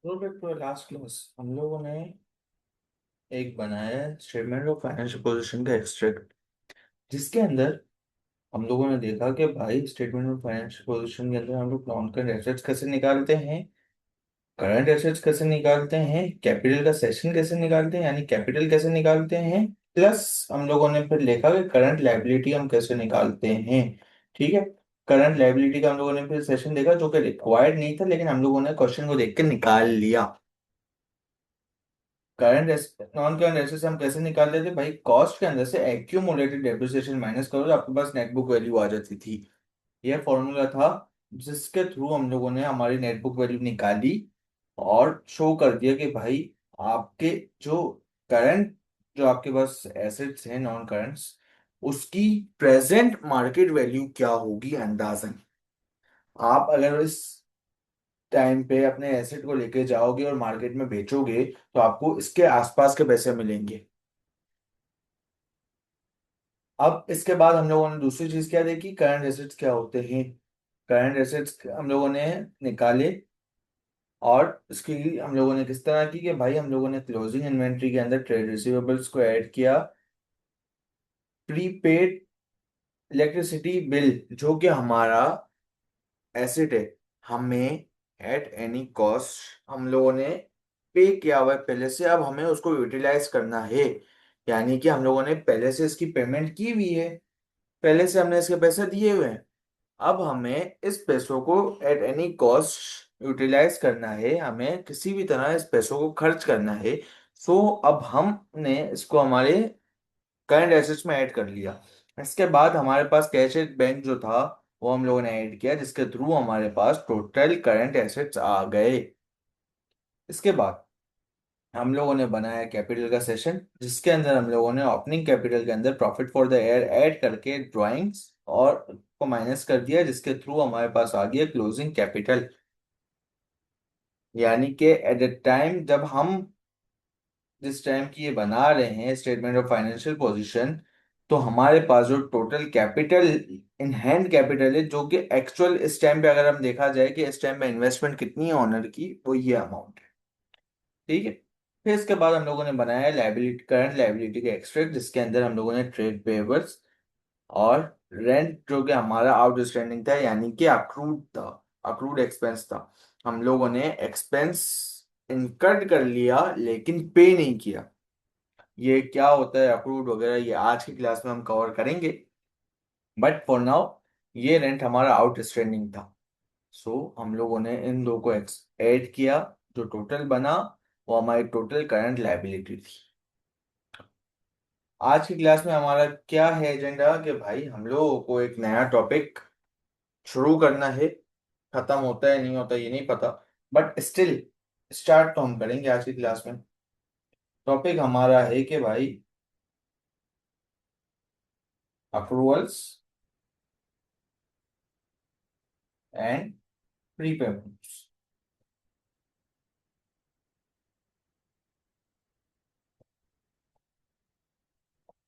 तो last class हम लोगों ने एक बनाया है स्टेटमेंट ऑफ फाइनेंशियल पोजीशन का एक्सट्रैक्ट, जिसके अंदर हम लोगों ने देखा कि भाई स्टेटमेंट ऑफ फाइनेंशियल पोजीशन के अंदर हम लोग नॉन करंट एसेट्स कैसे निकालते हैं, करंट एसेट्स कैसे निकालते हैं, कैपिटल का सेशन कैसे निकालते हैं यानी कैपिटल कैसे निकालते हैं, प्लस हम लोगों ने फिर देखा कि करंट लायबिलिटी हम कैसे निकालते हैं। ठीक है। करंट लायबिलिटी का हम लोगों ने फिर सेशन देखा जो कि रिक्वायर्ड नहीं था, लेकिन हम लोगों ने क्वेश्चन को देख के निकाल लिया। करंट नॉन करंट एसेट हम कैसे निकाल लेते भाई, कॉस्ट के अंदर से एक्यूमुलेटेड डेप्रिसिएशन माइनस करो तो आपके पास नेट बुक वैल्यू आ जाती थी। यह फॉर्मूला था जिसके थ्रू हम लोगों ने हमारी नेट बुक वैल्यू निकाली और शो कर दिया कि भाई आपके जो करंट जो आपके पास एसेट्स हैं नॉन करंट्स, उसकी प्रेजेंट मार्केट वैल्यू क्या होगी अंदाजन। आप अगर इस टाइम पे अपने एसेट को लेके जाओगे और मार्केट में बेचोगे तो आपको इसके आसपास के पैसे मिलेंगे। अब इसके बाद हम लोगों ने दूसरी चीज क्या देखी, करंट एसेट्स क्या होते हैं। करंट एसेट्स हम लोगों ने निकाले और इसकी हम लोगों ने किस तरह की कि भाई हम लोगों ने क्लोजिंग इन्वेंट्री के अंदर ट्रेड रिसीवेबल्स को ऐड किया, प्रीपेड इलेक्ट्रिसिटी बिल जो कि हमारा एसेट है, हमें एट एनी कॉस्ट हम लोगों ने पे किया हुआ है पहले से, अब हमें उसको यूटिलाइज करना है। यानी कि हम लोगों ने पहले से इसकी पेमेंट की हुई है, पहले से हमने इसके पैसे दिए हुए हैं। अब हमें इस पैसों को एट एनी कॉस्ट यूटिलाइज करना है, हमें किसी भी तरह इस पैसों को खर्च करना है। सो अब हमने इसको हमारे करंट एसेट्स में ऐड कर लिया। इसके बाद हमारे पास कैश एट बैंक जो था वो हम लोगों ने ऐड किया, जिसके थ्रू हमारे पास टोटल करंट एसेट्स आ गए। इसके बाद हम लोगों ने बनाया कैपिटल का सेशन, जिसके अंदर हम लोगों ने ओपनिंग कैपिटल के अंदर profit for the year add करके ड्राइंग्स और को माइनस कर दिया, जिसके थ्रू हमारे पास आ गया क्लोजिंग कैपिटल। यानी कि एट द टाइम जब हम जिस टाइम की ये बना रहे हैं स्टेटमेंट ऑफ फाइनेंशियल पोजीशन, तो हमारे पास जो total capital in hand capital है, जो कि एक्चुअल इस टाइम पे अगर हम देखा जाए कि इस टाइम पे इन्वेस्टमेंट कितनी है ऑनर की, वो ये अमाउंट है। ठीक है। फिर इसके बाद हम लोगों ने बनाया लाइबिलिटी, करंट लाइबिलिटी का एक्सट्रैक्ट, जिसके अंदर हम लोगों ने ट्रेड पेबल्स और रेंट जो कि हमारा आउटस्टैंडिंग था यानी कि अक्रूड था, अक्रूड एक्सपेंस था, हम लोगों ने एक्सपेंस इनकर्ड कर लिया लेकिन पे नहीं किया। ये क्या होता है अक्रूड वगैरह, ये आज की क्लास में हम कवर करेंगे, बट फॉर नाउ ये रेंट हमारा आउटस्टैंडिंग था। सो हम लोगों ने इन दो को ऐड किया, जो टोटल बना वो हमारी टोटल करंट लायबिलिटी थी। आज की क्लास में हमारा क्या है एजेंडा कि भाई हम लोगों को एक नया टॉपिक शुरू करना है। खत्म होता है नहीं होता ये नहीं पता, बट स्टिल स्टार्ट तो हम करेंगे आज की क्लास में। टॉपिक हमारा है कि भाई अप्रूवल्स एंड प्रीपेमेंट्स।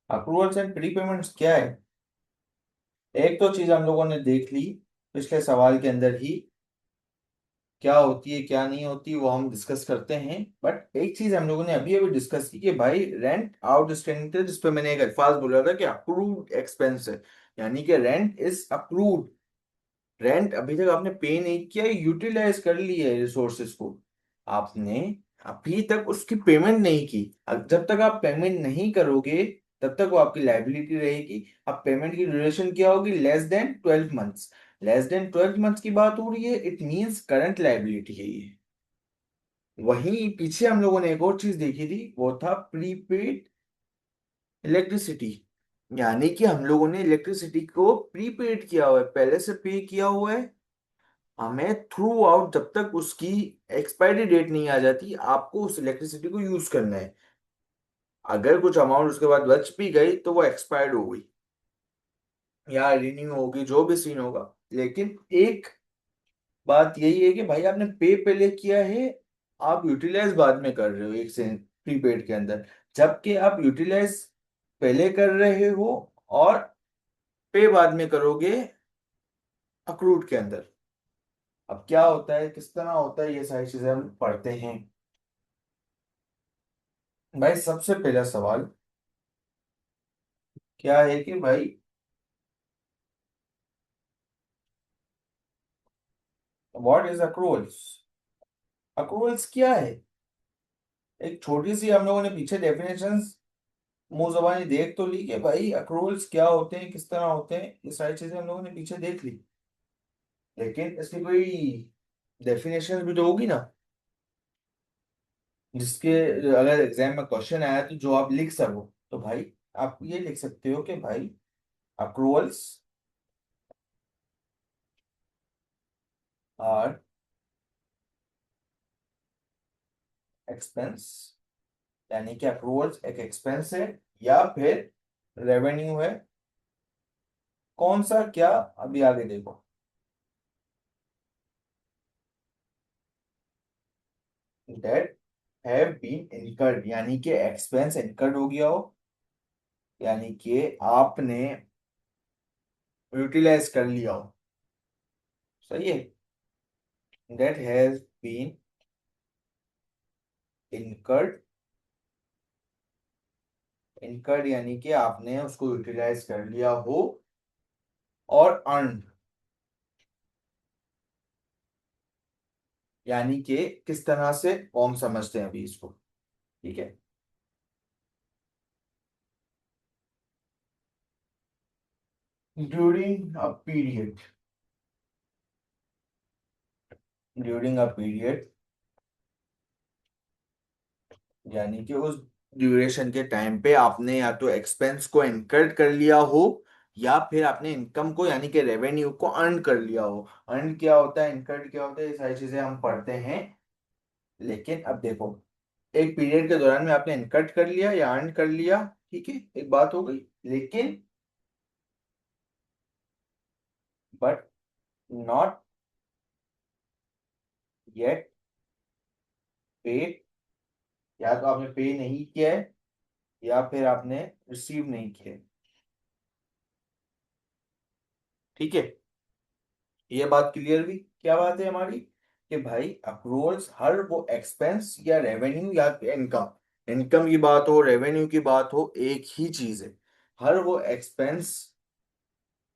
अप्रूवल्स एंड प्रीपेमेंट्स क्या है। एक तो चीज हम लोगों ने देख ली पिछले सवाल के अंदर ही, क्या होती है क्या नहीं होती वो हम डिस्कस करते हैं, बट एक चीज हम लोगों ने अभी अभी डिस्कस की कि भाई रेंट आउटस्टैंडिंग था, जिसपे मैंने एक अल्फाज बोला था कि अप्रूव्ड एक्सपेंस है। यानी कि रेंट इज अप्रूव्ड, रेंट अभी तक आपने पे नहीं किया, यूटिलाइज कर लिया है रिसोर्सेज को आपने, अभी तक उसकी पेमेंट नहीं की। अब जब तक आप पेमेंट नहीं करोगे तब तक वो आपकी लाइबिलिटी रहेगी। अब पेमेंट की ड्यूरेशन क्या होगी, less than 12 months. Less than 12 months की बात हो रही है, इट मींस करंट लाइबिलिटी है ये। वहीं पीछे हम लोगों ने एक और चीज देखी थी, वो था प्रीपेड इलेक्ट्रिसिटी। यानी कि हम लोगों ने इलेक्ट्रिसिटी को प्रीपेड किया हुआ है, पहले से पे किया हुआ है। हमें थ्रू आउट जब तक उसकी एक्सपायरी डेट नहीं आ जाती आपको उस इलेक्ट्रिसिटी को यूज करना है। अगर कुछ अमाउंट उसके बाद बच भी गई तो वो एक्सपायर्ड हो गई या रिन्यू होगी, जो भी सीन होगा। लेकिन एक बात यही है कि भाई आपने पे पहले किया है, आप यूटिलाइज बाद में कर रहे हो एक से प्रीपेड के अंदर, जबकि आप यूटिलाइज पहले कर रहे हो और पे बाद में करोगे अक्रूड के अंदर। अब क्या होता है, किस तरह होता है, ये सारी चीजें हम पढ़ते हैं। भाई सबसे पहला सवाल क्या है कि भाई व्हाट इज अक्रूवल्स। अक्रूवल्स क्या है। एक छोटी सी हम लोगों ने पीछे डेफिनेशंस मुंह जबानी देख तो ली कि भाई अक्रूवल्स क्या होते हैं, किस तरह होते हैं, ये सारी चीजें हम लोगों ने पीछे देख ली। लेकिन इसकी कोई डेफिनेशन भी तो होगी ना, जिसके अगर एग्जाम में क्वेश्चन आया तो जो आप लिख सको। तो भाई आप ये लिख सकते हो कि भाई अक्रूवल्स आर एक्सपेंस, यानी कि अक्रूवल्स एक एक्सपेंस है या फिर रेवेन्यू है। कौन सा क्या, अभी आगे देखो। दैट हैव बीन इनकर्ड, यानी कि एक्सपेंस इनकर्ड हो गया हो, यानी कि आपने यूटिलाइज कर लिया हो। सही है। That has been incurred, incurred यानी कि आपने उसको यूटिलाइज कर लिया हो, और अर्न, यानी कि किस तरह से फॉर्म समझते हैं अभी इसको। ठीक है। During a period, during a period यानी कि उस ड्यूरेशन के टाइम पे आपने या तो एक्सपेंस को इनकर्ड कर लिया हो, या फिर आपने इनकम को यानी कि रेवेन्यू को अर्न कर लिया हो। अर्न क्या होता है, इनकर्ड क्या होता है, ये सारी चीजें हम पढ़ते हैं। लेकिन अब देखो, एक पीरियड के दौरान में आपने इनकर्ड कर लिया या अर्न कर लिया, ठीक है, एक बात हो गई। लेकिन बट नॉट येट पेड, या तो आपने पे नहीं किया है या फिर आपने रिसीव नहीं किया है। ठीक है। ये बात क्लियर हुई, क्या बात है हमारी, कि भाई अप्रूवल्स हर वो एक्सपेंस या रेवेन्यू या इनकम, इनकम की बात हो, रेवेन्यू की बात हो, एक ही चीज है। हर वो एक्सपेंस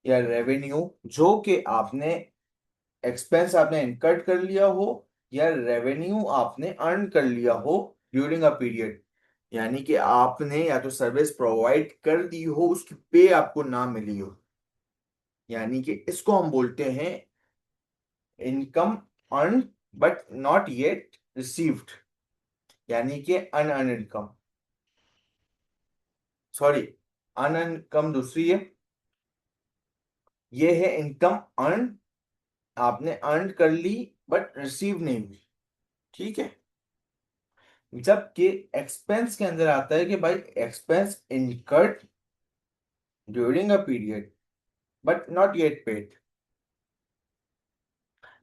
या रेवेन्यू जो कि आपने, एक्सपेंस आपने इनकर्ड कर लिया हो या रेवेन्यू आपने अर्न कर लिया हो ड्यूरिंग अ पीरियड, यानी कि आपने या तो सर्विस प्रोवाइड कर दी हो, उसकी पे आपको ना मिली हो, यानी कि इसको हम बोलते हैं income earn but not yet received, यानी कि unearned income. Sorry, unearned income दूसरी है, ये है इनकम अर्न, आपने अर्न कर ली बट रिसीव नहीं हुई। ठीक है। जबकि एक्सपेंस के अंदर आता है कि भाई expense incurred during a period but not yet paid,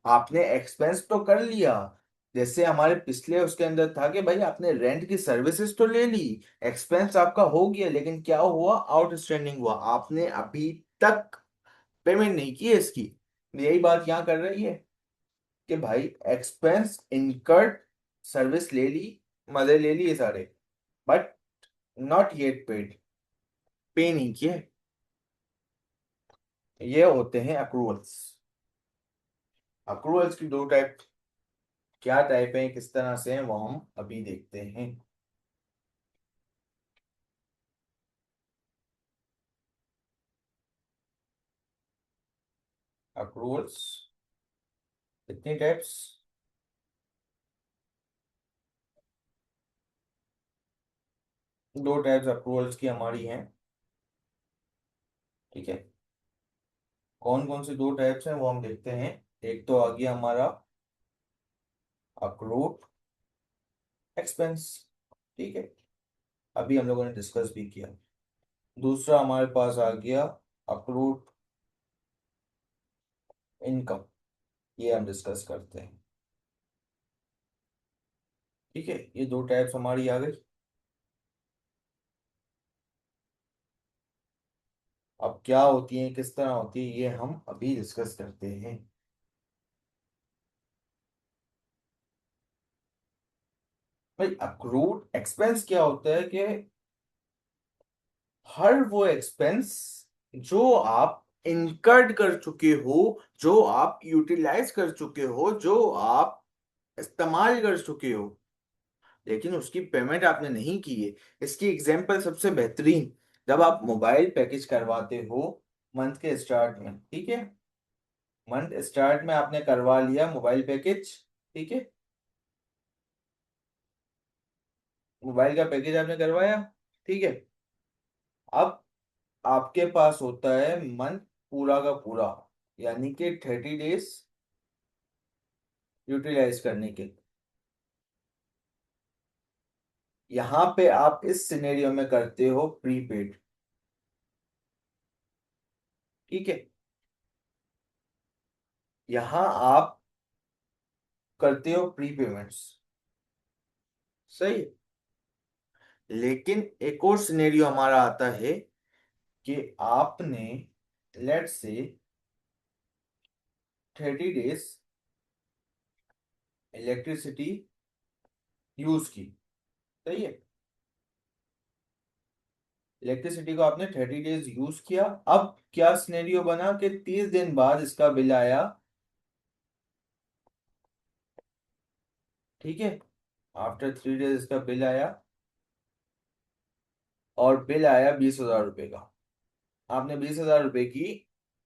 आपने एक्सपेंस तो कर लिया। जैसे हमारे पिछले उसके अंदर था कि भाई आपने रेंट की सर्विसेज तो ले ली, एक्सपेंस आपका हो गया, लेकिन क्या हुआ, आउटस्टैंडिंग हुआ, आपने अभी तक पेमेंट नहीं की है इसकी। यही बात यहाँ कर रही है कि भाई एक्सपेंस इनकर्ड, सर्विस ले ली, मजे ले लिए सारे, बट नॉट येट पेड, पे नहीं किए। ये होते हैं अक्रूवल्स। अक्रूवल्स की दो टाइप, क्या टाइप है, किस तरह से हैं, वो हम अभी देखते हैं। अक्रूवल्स कितनी टाइप्स, दो टाइप्स अक्रूवल्स की हमारी हैं। ठीक है। कौन कौन सी दो टाइप्स हैं वो हम देखते हैं। एक तो आ गया हमारा अक्रूड एक्सपेंस, ठीक है, अभी हम लोगों ने डिस्कस भी किया। दूसरा हमारे पास आ गया अक्रूड इनकम, ये हम डिस्कस करते हैं। ठीक है, ये दो टाइप्स हमारी आ गई। अब क्या होती है, किस तरह होती है, ये हम अभी डिस्कस करते हैं। भाई अक्रूड एक्सपेंस क्या होता है कि हर वो एक्सपेंस जो आप इनकर्ड कर चुके हो, जो आप यूटिलाइज कर चुके हो, जो आप इस्तेमाल कर चुके हो, लेकिन उसकी पेमेंट आपने नहीं की है। इसकी एग्जांपल सबसे बेहतरीन, जब आप मोबाइल पैकेज करवाते हो मंथ के स्टार्ट में, ठीक है, मंथ स्टार्ट में आपने करवा लिया मोबाइल पैकेज, ठीक है, मोबाइल का पैकेज आपने करवाया, ठीक है। अब आपके पास होता है मंथ पूरा का पूरा, यानी कि 30 डेज यूटिलाइज करने के। यहां पे आप इस सिनेरियो में करते हो प्रीपेड, ठीक है, यहां आप करते हो प्रीपेमेंट्स, सही है। लेकिन एक और सिनेरियो हमारा आता है कि आपने लेट से 30 डेज इलेक्ट्रिसिटी यूज की, सही है, इलेक्ट्रिसिटी को आपने 30 डेज यूज किया। अब क्या सिनेरियो बना कि 30 दिन बाद इसका बिल आया, ठीक है, आफ्टर 3 डेज इसका बिल आया, और बिल आया 20,000 रुपये का। आपने 20,000 रुपये की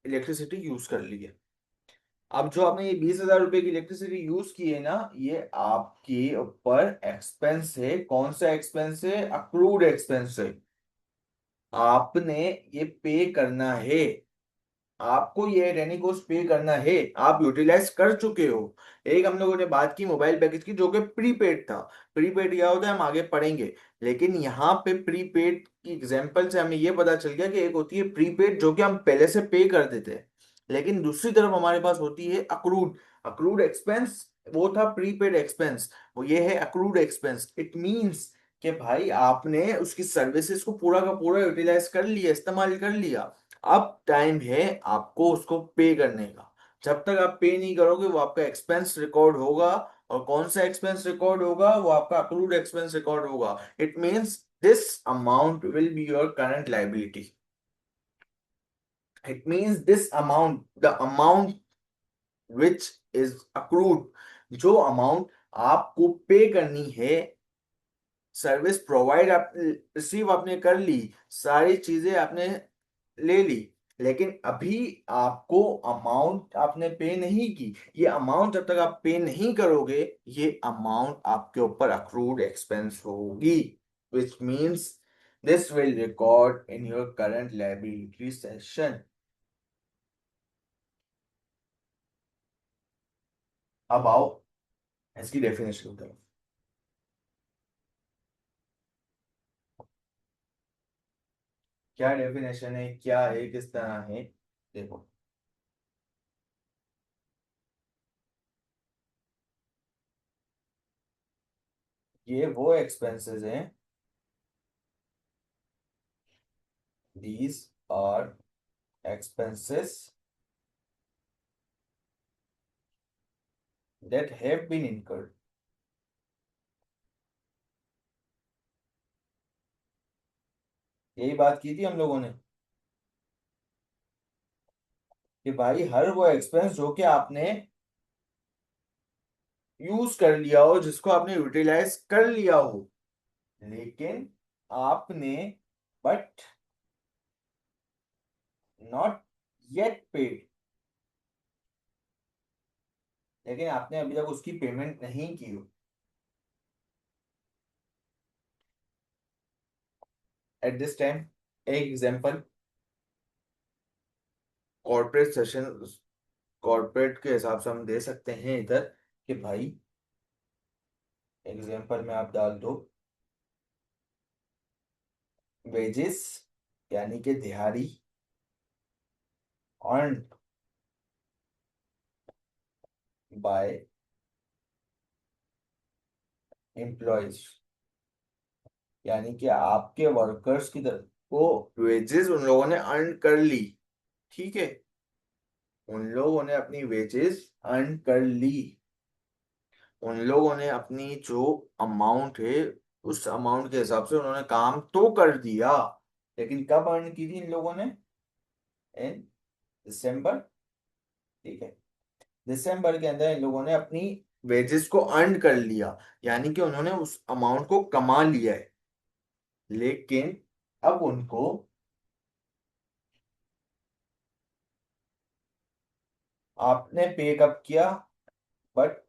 इलेक्ट्रिसिटी यूज कर ली है। अब जो आपने ये 20,000 रुपये की इलेक्ट्रिसिटी यूज की है ना, ये आपके ऊपर एक्सपेंस है। कौन सा एक्सपेंस है? अक्रूड एक्सपेंस है। आपने ये पे करना है, आपको ये रेनी कोस्ट पे करना है। आप यूटिलाइज कर चुके हो। एक हम लोगों ने बात की मोबाइल पैकेज की, जो कि प्रीपेड था। प्रीपेड क्या होता है हम आगे पढ़ेंगे, लेकिन यहाँ पे प्रीपेड की एग्जांपल से हमें ये पता चल गया कि एक होती है प्रीपेड जो कि हम पहले से पे कर देते हैं, लेकिन दूसरी तरफ हमारे पास होती है अक्रूड। अक्रूड एक्सपेंस वो था प्रीपेड एक्सपेंस, वो ये है अक्रूड एक्सपेंस। इट मींस कि भाई आपने उसकी सर्विसेज को पूरा का पूरा यूटिलाइज कर लिया, इस्तेमाल कर लिया। अब टाइम है आपको उसको पे करने का। जब तक आप पे नहीं करोगे वो आपका एक्सपेंस रिकॉर्ड होगा। और कौन सा एक्सपेंस रिकॉर्ड होगा? वो आपका अक्रूड एक्सपेंस रिकॉर्ड होगा। It means this amount will be your current liability. It means this amount, the amount which is accrued, जो अमाउंट आपको पे करनी है, सर्विस प्रोवाइड आप रिसीव आपने कर ली, सारी चीजें आपने ले ली, लेकिन अभी आपको अमाउंट आपने पे नहीं की। ये अमाउंट जब तक आप पे नहीं करोगे, ये अमाउंट आपके ऊपर अक्रूड एक्सपेंस होगी, which means this will record in your current liability section. अब आओ इसकी डेफिनेशन की तरफ। क्या डेफिनेशन है, क्या है, किस तरह है, देखो। ये वो एक्सपेंसेस हैं, these are expenses that have been incurred। यही बात की थी हम लोगों ने कि भाई हर वो एक्सपेंस जो कि आपने यूज कर लिया हो, जिसको आपने यूटिलाइज कर लिया हो, लेकिन आपने बट नॉट येट पेड, लेकिन आपने अभी तक उसकी पेमेंट नहीं की हो। एट दिस टाइम एक एग्जांपल कॉर्पोरेट सेशन, कॉर्पोरेट के हिसाब से हम दे सकते हैं इधर कि भाई एग्जांपल में आप डाल दो वेजेस, यानी कि दिहाड़ी, अर्न बाय एम्प्लॉयज, यानी कि आपके वर्कर्स की तरफ को वेजेस उन लोगों ने अर्न कर ली, ठीक है, उन लोगों ने अपनी वेजेस अर्न कर ली। उन लोगों ने अपनी जो अमाउंट है उस अमाउंट के हिसाब से उन्होंने काम तो कर दिया, लेकिन कब अर्न की थी इन लोगों ने? इन दिसंबर। ठीक है, दिसंबर के अंदर इन लोगों ने अपनी वेजेस को अर्न कर लिया, यानी कि उन्होंने उस अमाउंट को कमा लिया है। लेकिन अब उनको आपने पे कब किया? बट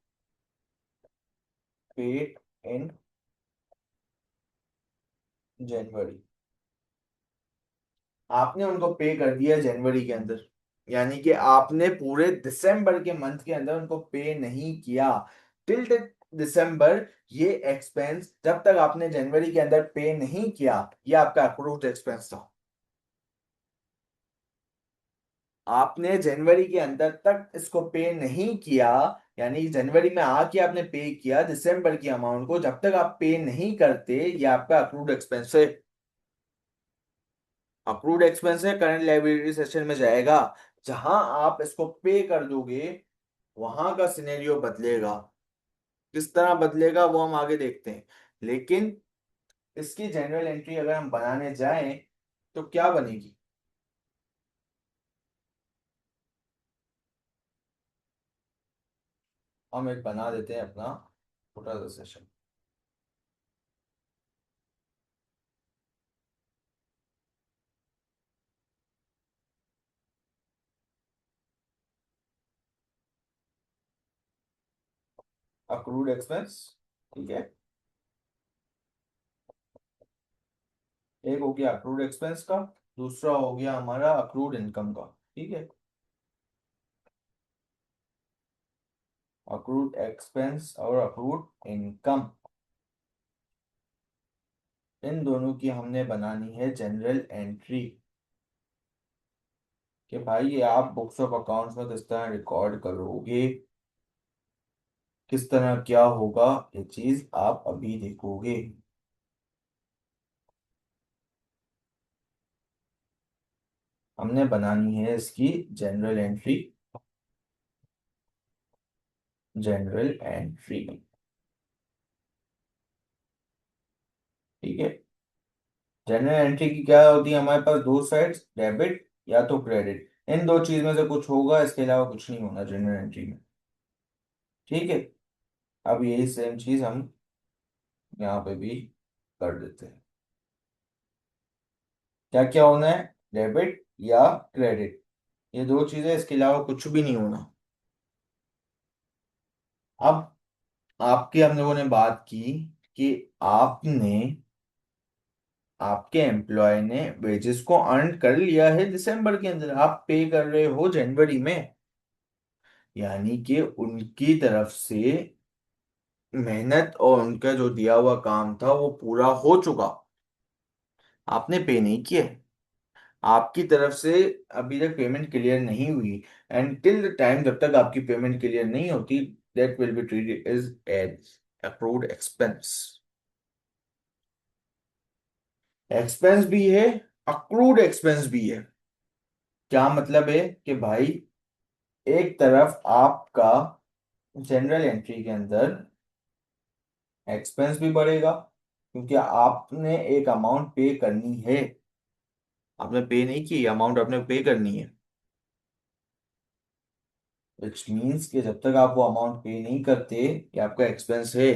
पेड इन जनवरी। आपने उनको पे कर दिया जनवरी के अंदर, यानी कि आपने पूरे दिसंबर के मंथ के अंदर उनको पे नहीं किया। टिल दिसंबर ये एक्सपेंस जब तक आपने जनवरी के अंदर पे नहीं किया, ये आपका अप्रूव्ड एक्सपेंस था। आपने जनवरी के अंदर तक इसको पे नहीं किया, यानी जनवरी में आके आपने पे किया दिसंबर की अमाउंट को, जब तक आप पे नहीं करते ये आपका अप्रूव्ड एक्सपेंस है। अप्रूव्ड एक्सपेंस है, करंट लायबिलिटी सेक्शन में जाएगा। जहां आप इसको पे कर दोगे वहां का सिनेरियो बदलेगा। किस तरह बदलेगा वो हम आगे देखते हैं। लेकिन इसकी जनरल एंट्री अगर हम बनाने जाएं तो क्या बनेगी? हम एक बना देते हैं अपना छोटा सा सेशन। Accrued expense. ठीक है, एक हो गया अक्रूड एक्सपेंस का, दूसरा हो गया हमारा अक्रूड इनकम का। ठीक है, अक्रूड एक्सपेंस और अक्रूड इनकम, इन दोनों की हमने बनानी है जनरल एंट्री। कि भाई ये आप बुक्स ऑफ अकाउंट्स में किस तरह रिकॉर्ड करोगे, किस तरह क्या होगा, ये चीज आप अभी देखोगे। हमने बनानी है इसकी जनरल एंट्री। General entry. ठीक है, जनरल एंट्री की क्या होती है हमारे पास? दो साइड्स, डेबिट या तो क्रेडिट, इन दो चीज में से कुछ होगा, इसके अलावा कुछ नहीं होना जनरल एंट्री में। ठीक है, अब यही सेम चीज हम यहाँ पे भी कर देते हैं। क्या क्या होना है? डेबिट या क्रेडिट, ये दो चीजें, इसके अलावा कुछ भी नहीं होना। अब आपके हम लोगों ने बात की कि आपने आपके एम्प्लॉय ने वेजेस को अर्न कर लिया है दिसंबर के अंदर, आप पे कर रहे हो जनवरी में, यानी कि उनकी तरफ से मेहनत और उनका जो दिया हुआ काम था वो पूरा हो चुका। आपने पे नहीं किया, आपकी तरफ से अभी तक पेमेंट क्लियर नहीं हुई। एंड टिल द टाइम जब तक आपकी पेमेंट क्लियर नहीं होती, that will be treated as as approved expense. Expense भी है, अक्रूड एक्सपेंस भी है। क्या मतलब है? कि भाई एक तरफ आपका जनरल एंट्री के अंदर एक्सपेंस भी बढ़ेगा, क्योंकि आपने एक अमाउंट पे करनी है। आपने पे नहीं की, अमाउंट आपने पे करनी है, विच मीन्स कि जब तक आप वो अमाउंट पे नहीं करते ये आपका एक्सपेंस है।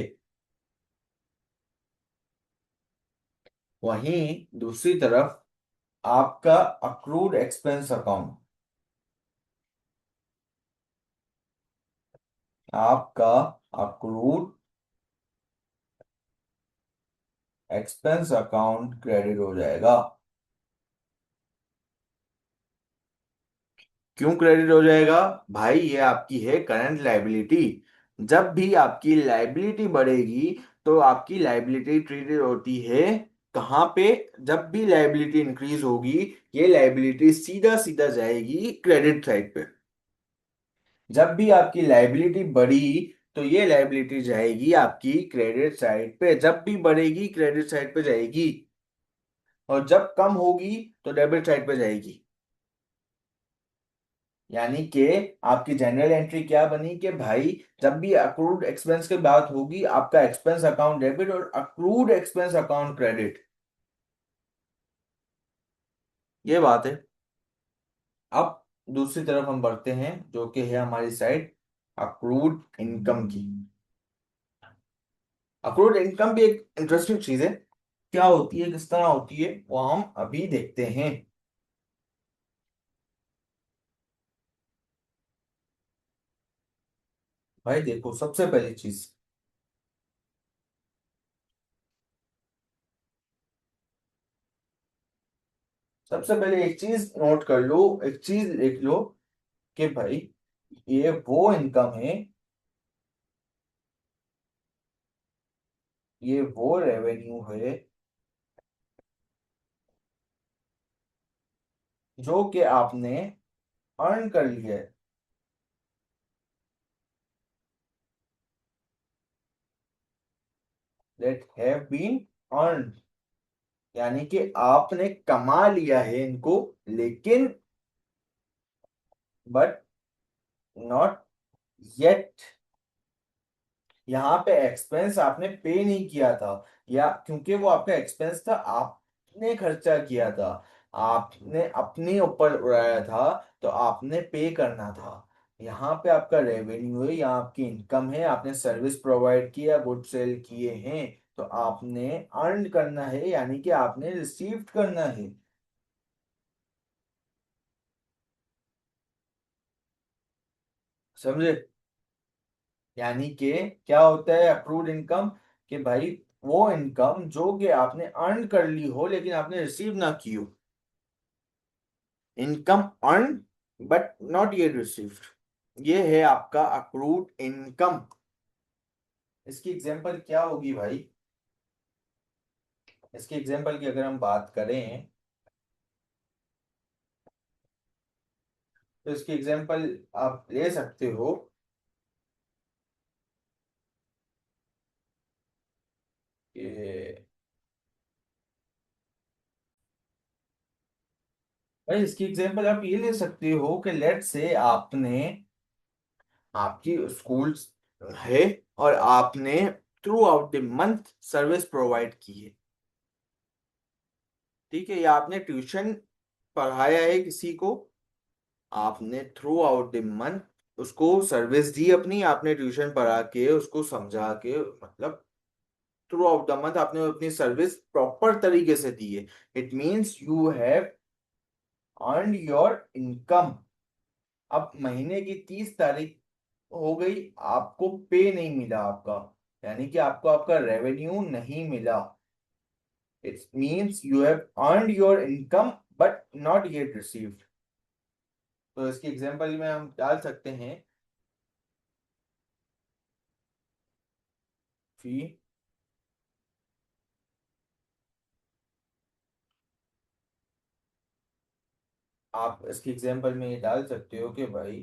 वहीं दूसरी तरफ आपका अक्रूड एक्सपेंस अकाउंट, आपका अक्रूड एक्सपेंस अकाउंट क्रेडिट हो जाएगा। क्यों क्रेडिट हो जाएगा? भाई ये आपकी है करंट लाइबिलिटी। जब भी आपकी लाइबिलिटी बढ़ेगी तो आपकी लाइबिलिटी ट्रीटेड होती है कहाँ पे? जब भी लाइबिलिटी इंक्रीज होगी ये लाइबिलिटी सीधा सीधा जाएगी क्रेडिट साइड पे। जब भी आपकी लाइबिलिटी बढ़ी तो ये लाइबिलिटी जाएगी आपकी क्रेडिट साइड पे, जब भी बढ़ेगी क्रेडिट साइड पे जाएगी, और जब कम होगी तो डेबिट साइड पे जाएगी। यानी कि आपकी जनरल एंट्री क्या बनी कि भाई जब भी अक्रूड एक्सपेंस की बात होगी आपका एक्सपेंस अकाउंट डेबिट और अक्रूड एक्सपेंस अकाउंट क्रेडिट। ये बात है। अब दूसरी तरफ हम बढ़ते हैं जो कि है हमारी साइड अक्रूड इनकम की। अक्रूड इनकम भी एक इंटरेस्टिंग चीज है। क्या होती है किस तरह होती है वो हम अभी देखते हैं। भाई देखो सबसे पहली चीज, सबसे पहले एक चीज नोट कर लो, एक चीज लिख लो कि भाई ये वो इनकम है, ये वो रेवेन्यू है जो कि आपने अर्न कर लिया है। दैट हैव बीन अर्न, यानी कि आपने कमा लिया है इनको, लेकिन बट नॉट येट, यहाँ पे एक्सपेंस आपने पे नहीं किया था, या क्योंकि वो आपका एक्सपेंस था, आपने खर्चा किया था, आपने अपने ऊपर उड़ाया था, तो आपने पे करना था। यहाँ पे आपका रेवेन्यू है, यहाँ आपकी इनकम है, आपने सर्विस प्रोवाइड किया, गुड सेल किए हैं, तो आपने अर्न करना है, यानी कि आपने रिसीव्ड करना है। समझे? यानी कि क्या होता है अक्रूड इनकम, कि भाई वो इनकम जो कि आपने अर्न कर ली हो लेकिन आपने रिसीव ना की हो। Income earn but not yet received, ये है आपका अक्रूड इनकम। इसकी एग्जांपल क्या होगी भाई? इसकी एग्जांपल की अगर हम बात करें तो इसकी एग्जांपल आप ले सकते हो कि भाई इसकी एग्जांपल आप ये ले सकते हो कि लेट से आपने, आपकी स्कूल है और आपने through out the month service provide की है, ठीक है, या आपने ट्यूशन पढ़ाया है किसी को, आपने थ्रू आउट द मंथ उसको सर्विस दी अपनी, आपने ट्यूशन पढ़ा के उसको समझा के, मतलब थ्रू आउट द मंथ आपने अपनी सर्विस प्रॉपर तरीके से दी है। It means you have earn your income. अब महीने की 30 तारीख हो गई, आपको पे नहीं मिला आपका, यानी कि आपको आपका रेवेन्यू नहीं मिला। It means you have earned your income but not yet received. तो इसकी एग्जांपल में हम डाल सकते हैं फी, आप इसकी एग्जांपल में ये डाल सकते हो कि भाई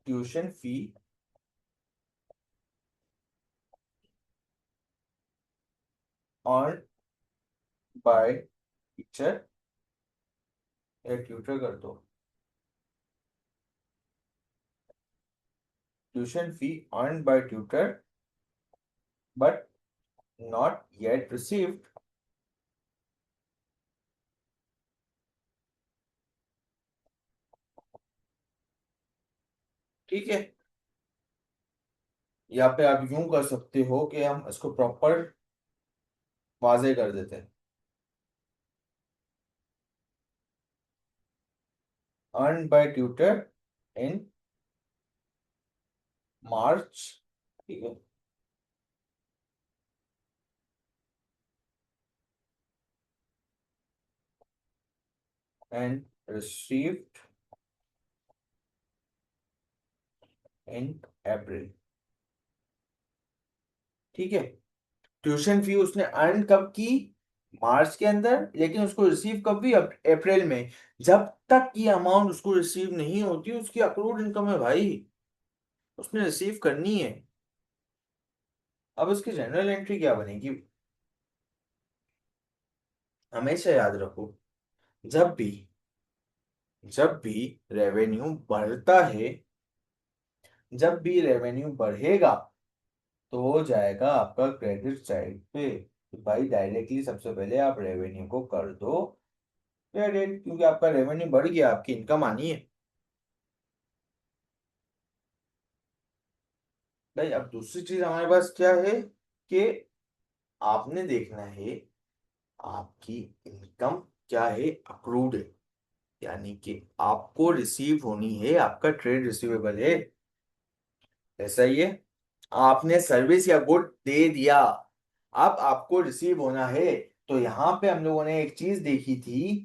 tuition fee earn by teacher, या ट्यूटर कर दो, tuition fee earn by tutor but not yet received. ठीक है, या पे आप यूं कर सकते हो कि हम इसको प्रॉपर वाजे कर देते हैं, अर्न बाय ट्यूटर इन मार्च, ठीक है, एंड रिसीव्ड इन अप्रैल। ठीक है, ट्यूशन फी उसने अर्न कब की? मार्च के अंदर, लेकिन उसको रिसीव कब भी? अप्रैल में। जब तक ये अमाउंट उसको रिसीव नहीं होती उसकी अक्रूड इनकम है भाई, उसने रिसीव करनी है। अब उसकी जनरल एंट्री क्या बनेगी? हमेशा याद रखो, जब भी जब भी रेवेन्यू बढ़ता है, जब भी रेवेन्यू बढ़ेगा तो हो जाएगा आपका क्रेडिट साइड पे। तो भाई डायरेक्टली सबसे पहले आप रेवेन्यू को कर दो क्रेडिट, क्योंकि आपका रेवेन्यू बढ़ गया, आपकी इनकम आनी है। भाई अब दूसरी चीज हमारे पास क्या है कि आपने देखना है आपकी इनकम क्या है, अक्रूड है, यानी कि आपको रिसीव होनी है, आपका ट्रेड रिसीवेबल है। ऐसा ही है, आपने सर्विस या गुड दे दिया, अब आपको रिसीव होना है। तो यहाँ पे हम लोगों ने एक चीज देखी थी,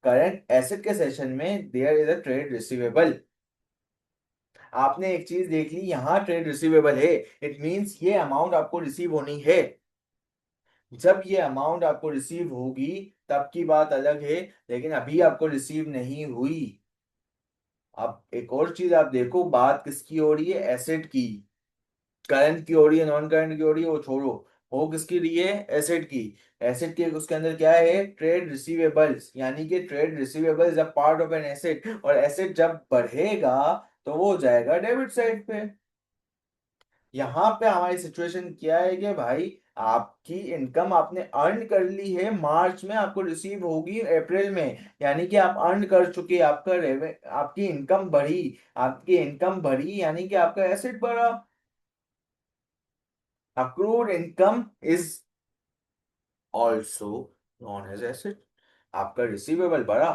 करंट एसेट के सेशन में there is a trade receivable. आपने एक चीज देख ली, यहाँ ट्रेड रिसीवेबल है, इट मींस ये अमाउंट आपको रिसीव होनी है। जब ये अमाउंट आपको रिसीव होगी तब की बात अलग है, लेकिन अभी आपको रिसीव नहीं हुई। अब एक और चीज आप देखो, बात किसकी हो रही है, एसेट की। करंट की हो रही है, नॉन करंट की हो रही है, वो छोड़ो। हो किसकी रही है, एसेट की। एसेट के उसके अंदर क्या है, ट्रेड रिसीवेबल्स, यानी कि trade receivables a part of an asset, और एसेट जब बढ़ेगा तो वो हो जाएगा डेबिट साइड पे। यहाँ पे हमारी सिचुएशन क्या है कि भाई आपकी इनकम आपने अर्न कर ली है, मार्च में आपको रिसीव होगी अप्रैल में, यानी कि आप अर्न कर चुके, आपका रेवे आपकी इनकम बढ़ी, आपकी इनकम बढ़ी यानी कि आपका एसेट बढ़ा। Accrued income is also non as asset. आपका रिसीवेबल बढ़ा,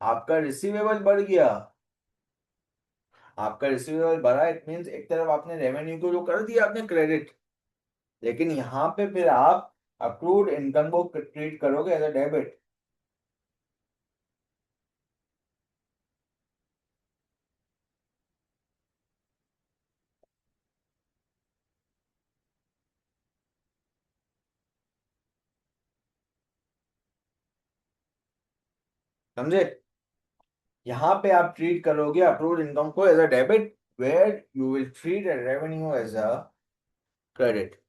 आपका रिसीवेबल बढ़ गया, आपका रिसीवेबल बढ़ा, इट मीन्स एक तरफ आपने रेवेन्यू को जो कर दिया आपने क्रेडिट, लेकिन यहाँ पे फिर आप अक्रूड इनकम को ट्रीट करोगे एज अ डेबिट। समझे, यहाँ पे आप ट्रीट करोगे अक्रूड इनकम को as a debit, where you will treat revenue as a credit.